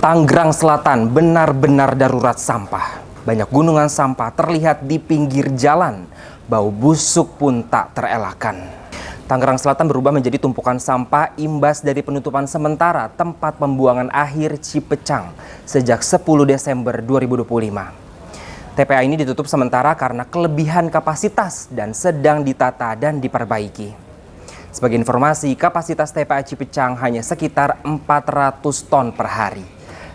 Tangerang Selatan benar-benar darurat sampah. Banyak gunungan sampah terlihat di pinggir jalan. Bau busuk pun tak terelakkan. Tangerang Selatan berubah menjadi tumpukan sampah imbas dari penutupan sementara tempat pembuangan akhir Cipecang sejak 10 Desember 2025. TPA ini ditutup sementara karena kelebihan kapasitas dan sedang ditata dan diperbaiki. Sebagai informasi, kapasitas TPA Cipecang hanya sekitar 400 ton per hari.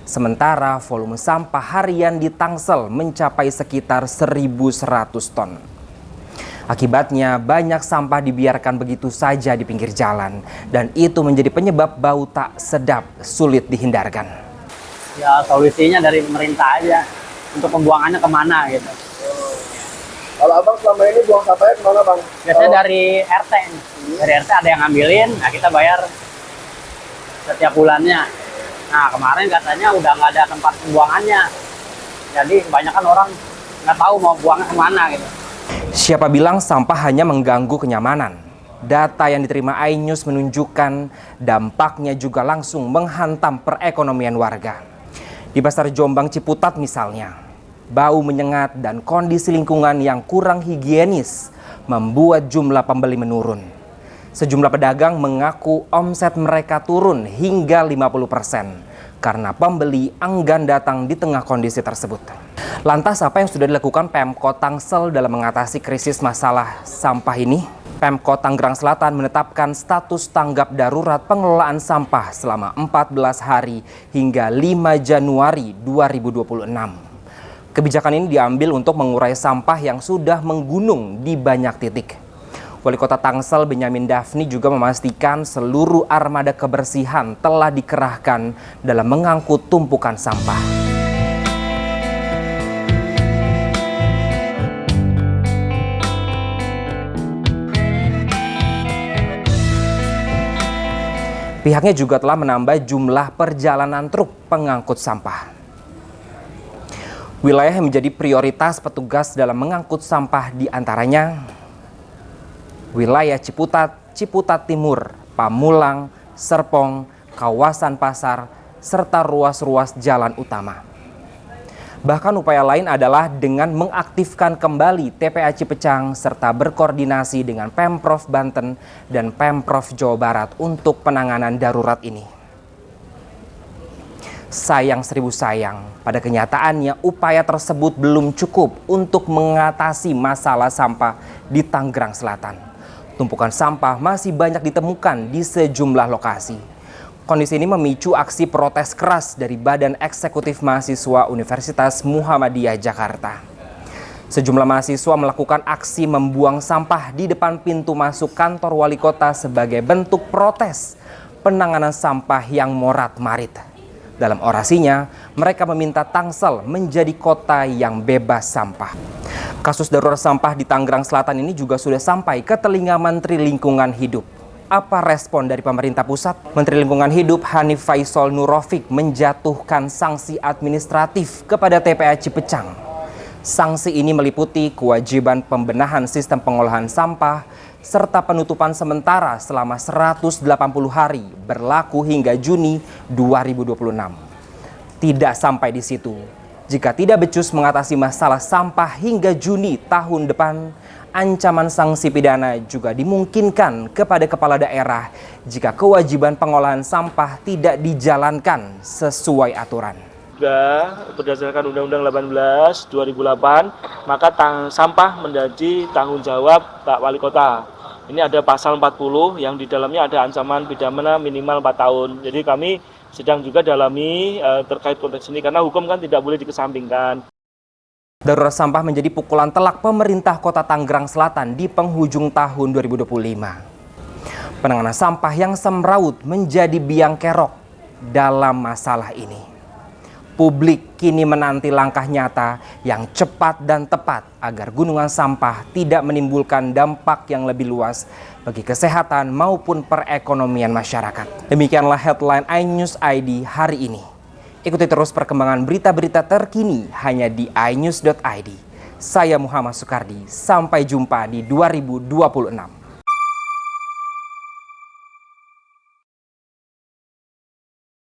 Sementara volume sampah harian di Tangsel mencapai sekitar 1.100 ton. Akibatnya banyak sampah dibiarkan begitu saja di pinggir jalan dan itu menjadi penyebab bau tak sedap sulit dihindarkan. Ya solusinya dari pemerintah aja untuk pembuangannya kemana gitu. Kalau abang selama ini buang sampahnya kemana bang? Biasanya dari RT. Dari RT ada yang ngambilin, nah kita bayar setiap bulannya. Nah kemarin katanya udah nggak ada tempat pembuangannya. Jadi kebanyakan orang nggak tahu mau buangnya kemana gitu. Siapa bilang sampah hanya mengganggu kenyamanan? Data yang diterima iNews menunjukkan dampaknya juga langsung menghantam perekonomian warga. Di Pasar Jombang Ciputat misalnya, bau menyengat dan kondisi lingkungan yang kurang higienis membuat jumlah pembeli menurun. Sejumlah pedagang mengaku omset mereka turun hingga 50% karena pembeli enggan datang di tengah kondisi tersebut. Lantas apa yang sudah dilakukan Pemkot Tangsel dalam mengatasi krisis masalah sampah ini? Pemkot Tangerang Selatan menetapkan status tanggap darurat pengelolaan sampah selama 14 hari hingga 5 Januari 2026. Kebijakan ini diambil untuk mengurai sampah yang sudah menggunung di banyak titik. Wali Kota Tangsel Benyamin Daphni juga memastikan seluruh armada kebersihan telah dikerahkan dalam mengangkut tumpukan sampah. Pihaknya juga telah menambah jumlah perjalanan truk pengangkut sampah. Wilayah yang menjadi prioritas petugas dalam mengangkut sampah diantaranya wilayah Ciputat, Ciputat Timur, Pamulang, Serpong, kawasan pasar, serta ruas-ruas jalan utama. Bahkan upaya lain adalah dengan mengaktifkan kembali TPA Cipecang serta berkoordinasi dengan Pemprov Banten dan Pemprov Jawa Barat untuk penanganan darurat ini. Sayang seribu sayang, pada kenyataannya upaya tersebut belum cukup untuk mengatasi masalah sampah di Tangerang Selatan. Tumpukan sampah masih banyak ditemukan di sejumlah lokasi. Kondisi ini memicu aksi protes keras dari Badan Eksekutif Mahasiswa Universitas Muhammadiyah Jakarta. Sejumlah mahasiswa melakukan aksi membuang sampah di depan pintu masuk kantor wali kota sebagai bentuk protes penanganan sampah yang morat-marit. Dalam orasinya, mereka meminta Tangsel menjadi kota yang bebas sampah. Kasus darurat sampah di Tangerang Selatan ini juga sudah sampai ke telinga Menteri Lingkungan Hidup. Apa respon dari pemerintah pusat? Menteri Lingkungan Hidup Hanif Faisal Nurrofik menjatuhkan sanksi administratif kepada TPA Cipecang. Sanksi ini meliputi kewajiban pembenahan sistem pengolahan sampah serta penutupan sementara selama 180 hari berlaku hingga Juni 2026. Tidak sampai di situ. Jika tidak becus mengatasi masalah sampah hingga Juni tahun depan, ancaman sanksi pidana juga dimungkinkan kepada kepala daerah jika kewajiban pengolahan sampah tidak dijalankan sesuai aturan. Berdasarkan Undang-Undang 18 2008, maka sampah menjadi tanggung jawab Pak Wali Kota. Ini ada pasal 40 yang di dalamnya ada ancaman pidana minimal 4 tahun. Jadi kami sedang juga dalami terkait konteks ini karena hukum kan tidak boleh dikesampingkan. Darurat sampah menjadi pukulan telak pemerintah Kota Tangerang Selatan di penghujung tahun 2025. Penanganan sampah yang semrawut menjadi biang kerok dalam masalah ini. Publik kini menanti langkah nyata yang cepat dan tepat agar gunungan sampah tidak menimbulkan dampak yang lebih luas bagi kesehatan maupun perekonomian masyarakat. Demikianlah headline iNews ID hari ini. Ikuti terus perkembangan berita-berita terkini hanya di inews.id. Saya Muhammad Sukardi, sampai jumpa di 2026.